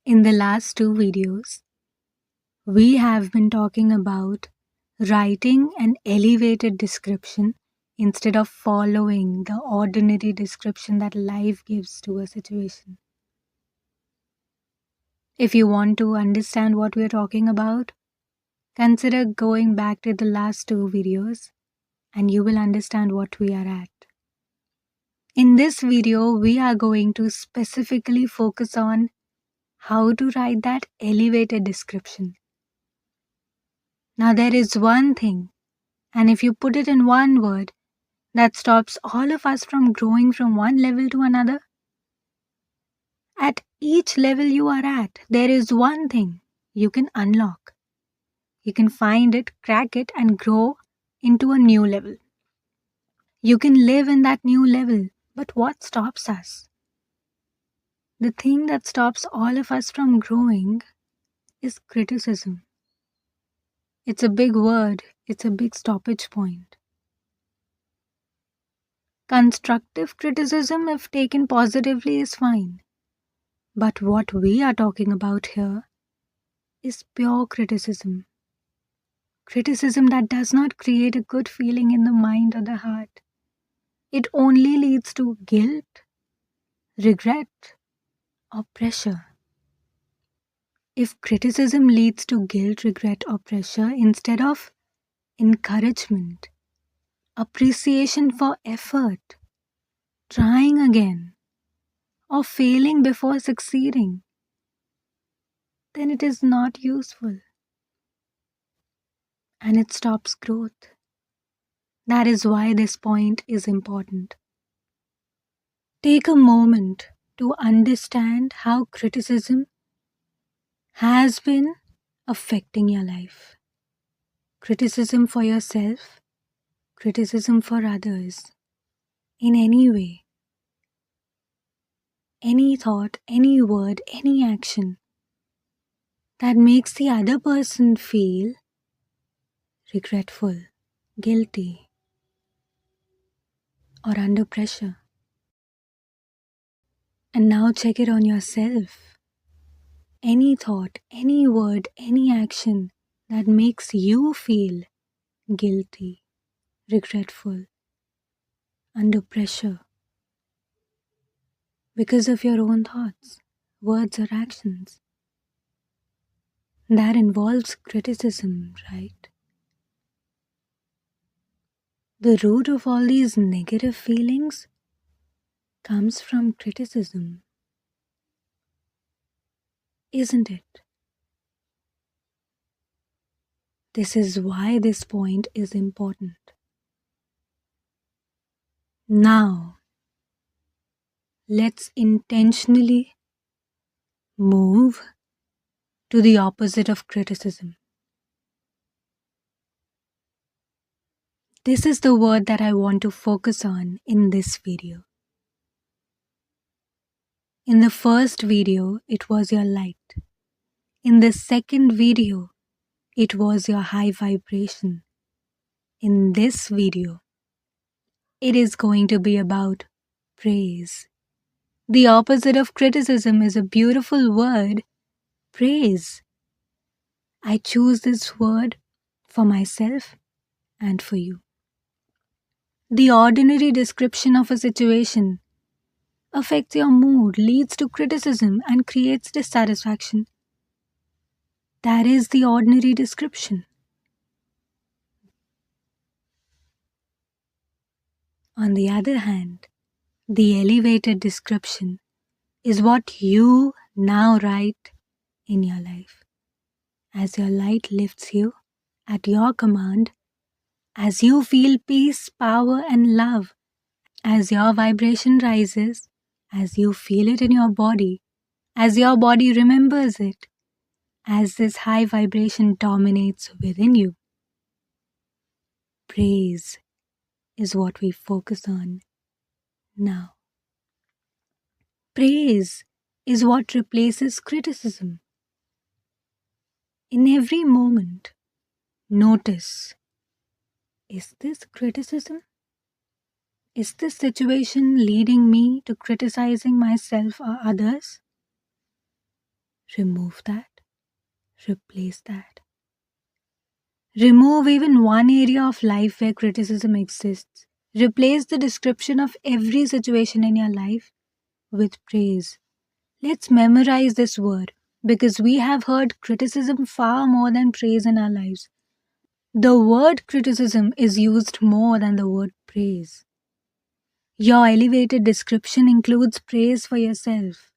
In the last two videos, we have been talking about writing an elevated description instead of following the ordinary description that life gives to a situation. If you want to understand what we are talking about, consider going back to the last two videos and you will understand what we are at. In this video, we are going to specifically focus on how to write that elevated description. Now, there is one thing, and if you put it in one word, that stops all of us from growing from one level to another. At each level you are at, there is one thing you can unlock. You can find it, crack it, and grow into a new level. You can live in that new level, but what stops us? The thing that stops all of us from growing is criticism. It's a big word, it's a big stoppage point. Constructive criticism, if taken positively, is fine. But what we are talking about here is pure criticism. Criticism that does not create a good feeling in the mind or the heart. It only leads to guilt, regret, or pressure. If criticism leads to guilt, regret, or pressure instead of encouragement, appreciation for effort, trying again, or failing before succeeding, then it is not useful and it stops growth. That is why this point is important. Take a moment to understand how criticism has been affecting your life. Criticism for yourself, criticism for others, in any way. Any thought, any word, any action that makes the other person feel regretful, guilty, or under pressure. And now check it on yourself. Any thought, any word, any action that makes you feel guilty, regretful, under pressure because of your own thoughts, words, or actions. That involves criticism, right? The root of all these negative feelings comes from criticism, isn't it? This is why this point is important. Now, let's intentionally move to the opposite of criticism. This is the word that I want to focus on in this video. In the first video, it was your light. In the second video, it was your high vibration. In this video, it is going to be about praise. The opposite of criticism is a beautiful word, praise. I choose this word for myself and for you. The ordinary description of a situation affects your mood, leads to criticism, and creates dissatisfaction. That is the ordinary description. On the other hand, the elevated description is what you now write in your life. As your light lifts you at your command, as you feel peace, power, and love, as your vibration rises, as you feel it in your body, as your body remembers it, as this high vibration dominates within you. Praise is what we focus on now. Praise is what replaces criticism. In every moment, notice, is this criticism? Is this situation leading me to criticizing myself or others? remove that, replace that. Remove even one area of life where criticism exists. Replace the description of every situation in your life with praise. Let's memorize this word because we have heard criticism far more than praise in our lives. The word criticism is used more than the word praise. Your elevated description includes praise for yourself.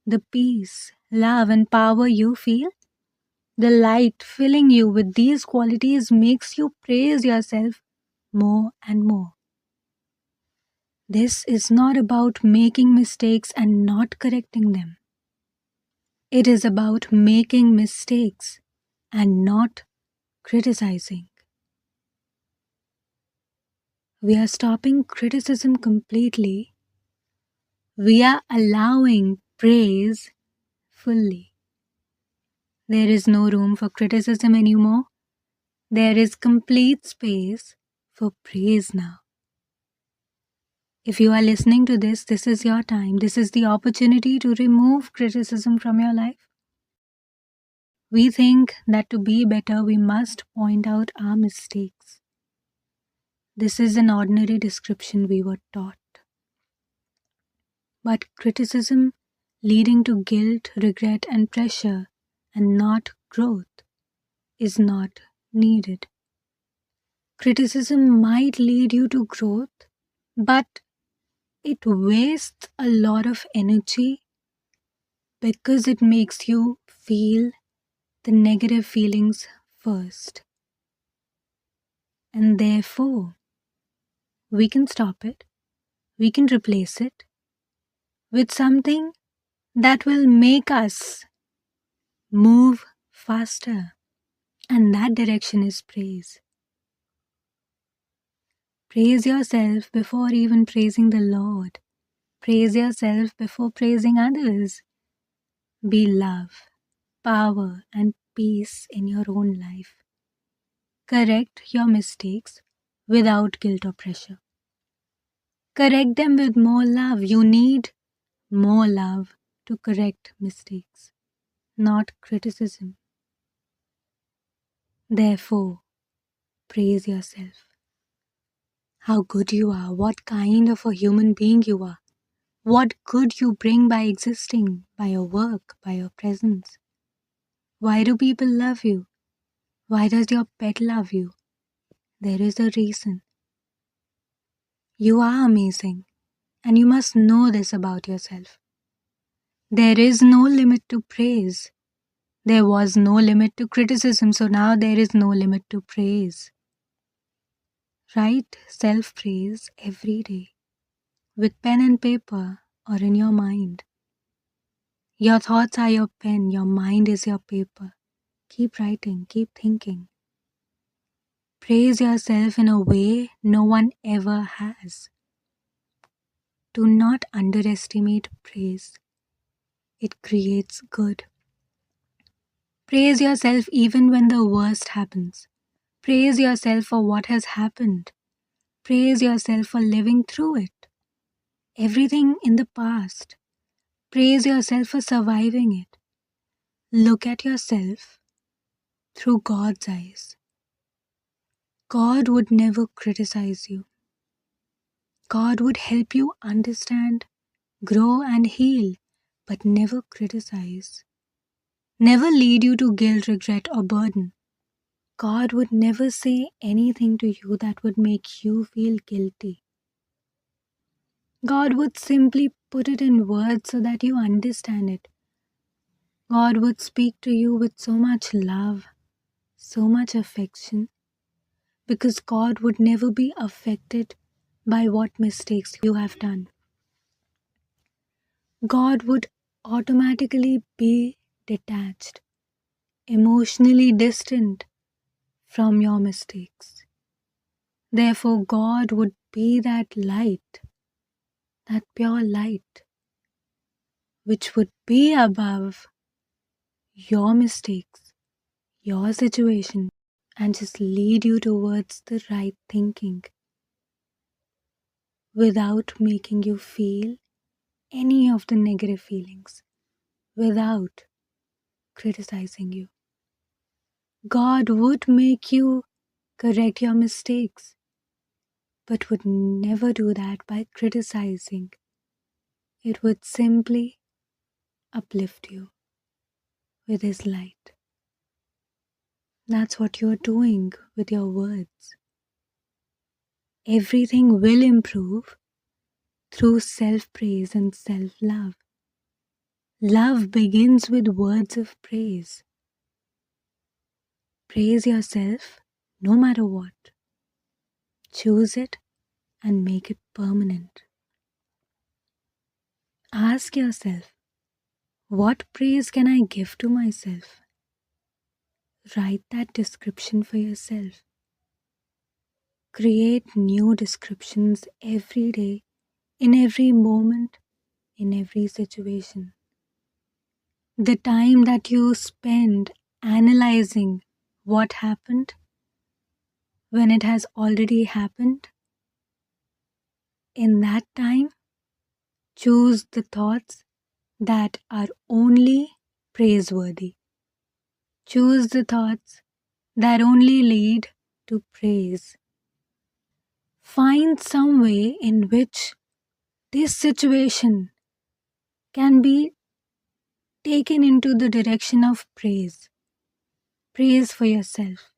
The peace, love, and power you feel, the light filling you with these qualities makes you praise yourself more and more. This is not about making mistakes and not correcting them. It is about making mistakes and not criticizing. We are stopping criticism completely. We are allowing praise fully. There is no room for criticism anymore. There is complete space for praise now. If you are listening to this, this is your time. This is the opportunity to remove criticism from your life. We think that to be better, we must point out our mistakes. This is an ordinary description we were taught. But criticism leading to guilt, regret, and pressure, and not growth, is not needed. Criticism might lead you to growth, but it wastes a lot of energy because it makes you feel the negative feelings first. And therefore, we can stop it, we can replace it with something that will make us move faster. And that direction is praise. Praise yourself before even praising the Lord. Praise yourself before praising others. Be love, power, and peace in your own life. Correct your mistakes without guilt or pressure. Correct them with more love. You need more love to correct mistakes, not criticism. Therefore, praise yourself. How good you are, what kind of a human being you are, what good you bring by existing, by your work, by your presence. Why do people love you? Why does your pet love you? There is a reason. You are amazing, and you must know this about yourself. There is no limit to praise. There was no limit to criticism, so now there is no limit to praise. Write self-praise every day, with pen and paper or in your mind. Your thoughts are your pen, your mind is your paper. Keep writing, keep thinking. Praise yourself in a way no one ever has. Do not underestimate praise. It creates good. Praise yourself even when the worst happens. Praise yourself for what has happened. Praise yourself for living through it. Everything in the past. Praise yourself for surviving it. Look at yourself through God's eyes. God would never criticize you. God would help you understand, grow, and heal, but never criticize. Never lead you to guilt, regret, or burden. God would never say anything to you that would make you feel guilty. God would simply put it in words so that you understand it. God would speak to you with so much love, so much affection, because God would never be affected by what mistakes you have done. God would automatically be detached, emotionally distant from your mistakes. Therefore, God would be that light, that pure light, which would be above your mistakes, your situation, and just lead you towards the right thinking without making you feel any of the negative feelings, without criticizing you. God would make you correct your mistakes, but would never do that by criticizing. It would simply uplift you with His light. That's what you're doing with your words. Everything will improve through self-praise and self-love. Love begins with words of praise. Praise yourself no matter what. Choose it and make it permanent. Ask yourself, what praise can I give to myself? Write that description for yourself. Create new descriptions every day, in every moment, in every situation. The time that you spend analyzing what happened when it has already happened, in that time, choose the thoughts that are only praiseworthy. Choose the thoughts that only lead to praise. Find some way in which this situation can be taken into the direction of praise. Praise for yourself.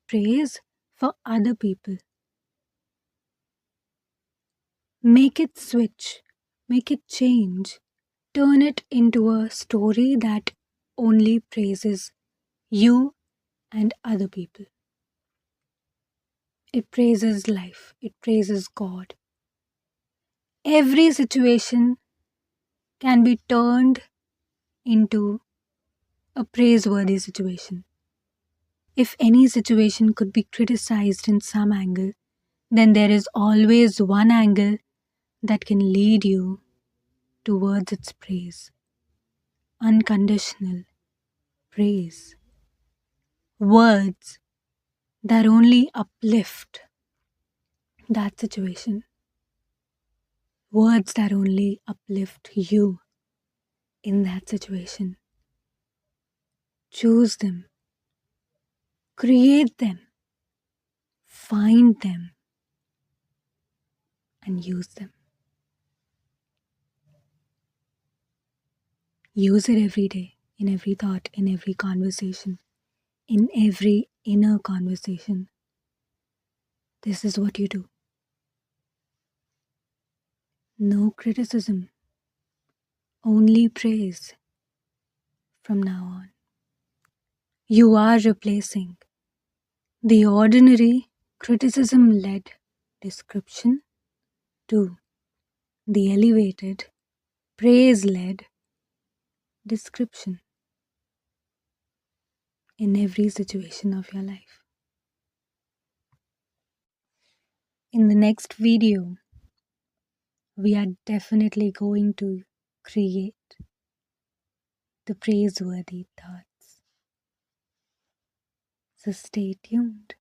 Praise for other people. Make it switch. Make it change. Turn it into a story that only praises you and other people. It praises life. It praises God. Every situation can be turned into a praiseworthy situation. If any situation could be criticized in some angle, then there is always one angle that can lead you towards its praise. Unconditional praise. Words that only uplift that situation. Words that only uplift you in that situation. Choose them. Create them. Find them. And use them. Use it every day, in every thought, in every conversation, in every inner conversation. This is what you do. No criticism, only praise from now on. You are replacing the ordinary criticism-led description to the elevated praise-led description in every situation of your life. In the next video, we are definitely going to create the praiseworthy thoughts. So stay tuned.